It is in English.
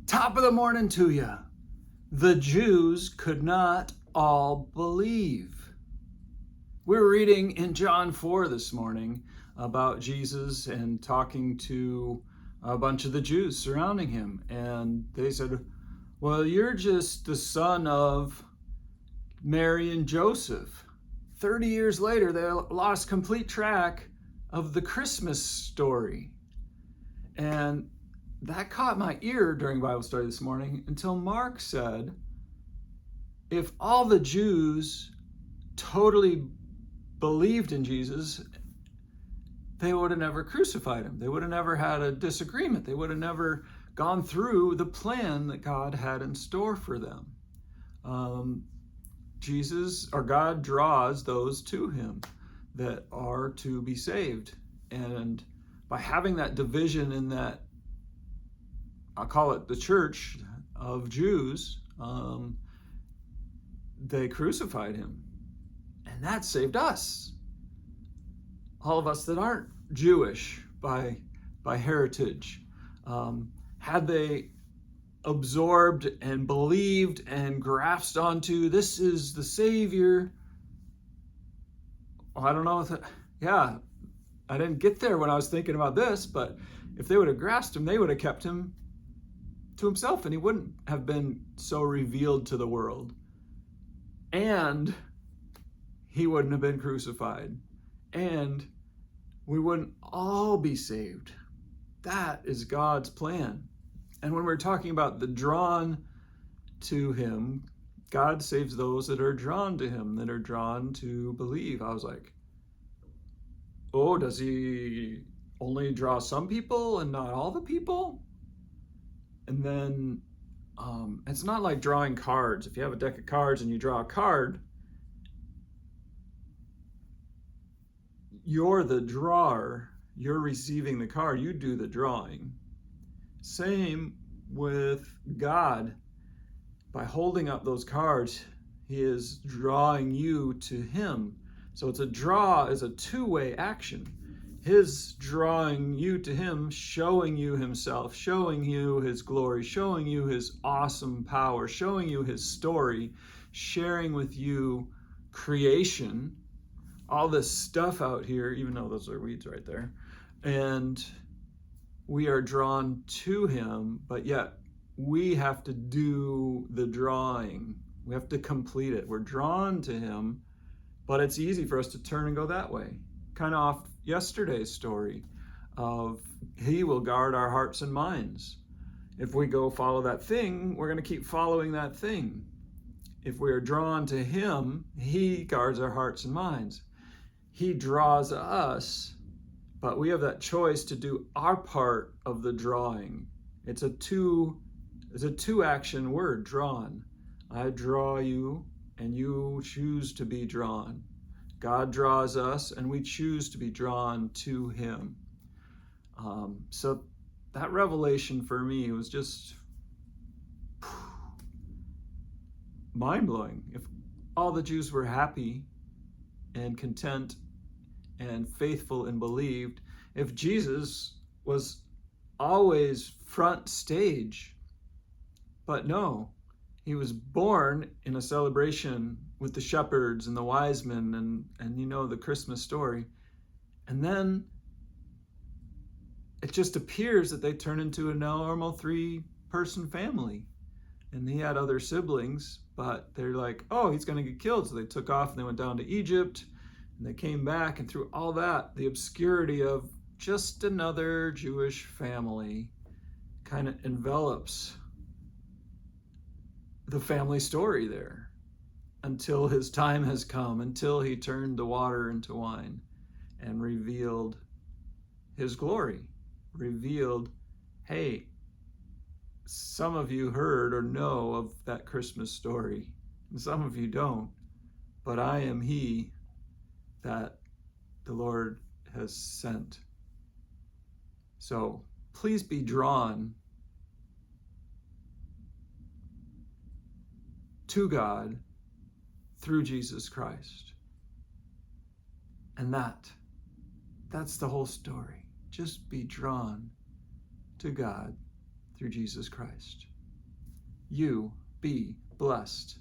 Top of the morning to you. The Jews could not all believe. We're reading in John 4 this morning about Jesus and talking to a bunch of the Jews surrounding him. And they said, well, you're just the son of Mary and Joseph. 30 years later, they lost complete track of the Christmas story. And that caught my ear during Bible study this morning until Mark said, if all the Jews totally believed in Jesus, they would have never crucified him. They would have never had a disagreement. They would have never gone through the plan that God had in store for them. God draws those to him that are to be saved. And by having that division in that, I'll call it the church of Jews, they crucified him. And that saved us. All of us that aren't Jewish by heritage. Had they absorbed and believed and grasped onto, this is the Savior. Well, I don't know if I didn't get there when I was thinking about this, but if they would have grasped him, they would have kept him to himself, and he wouldn't have been so revealed to the world. And he wouldn't have been crucified. And we wouldn't all be saved. That is God's plan. And when we're talking about the drawn to him, God saves those that are drawn to him, that are drawn to believe. I was like, oh, does he only draw some people and not all the people? And then it's not like drawing cards. If you have a deck of cards and you draw a card, you're the drawer. You're receiving the card. You do the drawing. Same with God. By holding up those cards, he is drawing you to him. So it's a draw is a two-way action. His drawing you to him, showing you himself, showing you his glory, showing you his awesome power, showing you his story, sharing with you creation, all this stuff out here, even though those are weeds right there. And we are drawn to him, but yet we have to do the drawing. We have to complete it. We're drawn to him, but it's easy for us to turn and go that way. Kind of off yesterday's story of he will guard our hearts and minds. If we go follow that thing, we're going to keep following that thing. If we are drawn to him, he guards our hearts and minds. He draws us, but we have that choice to do our part of the drawing. It's a two action word, drawn. I draw you and you choose to be drawn. God draws us and we choose to be drawn to him. So that revelation for me was just mind-blowing. If all the Jews were happy and content and faithful and believed, if Jesus was always front stage, but no, he was born in a celebration with the shepherds and the wise men and you know the Christmas story. And then it just appears that they turn into a normal 3-person family. And he had other siblings, but they're like, oh, he's going to get killed. So they took off and they went down to Egypt and they came back, and through all that, the obscurity of just another Jewish family kind of envelops the family story there until his time has come, until he turned the water into wine and revealed his glory, revealed, hey, some of you heard or know of that Christmas story, and some of you don't, but I am he that the Lord has sent. So please be drawn to God through Jesus Christ. And that's the whole story. Just be drawn to God through Jesus Christ. you be blessed.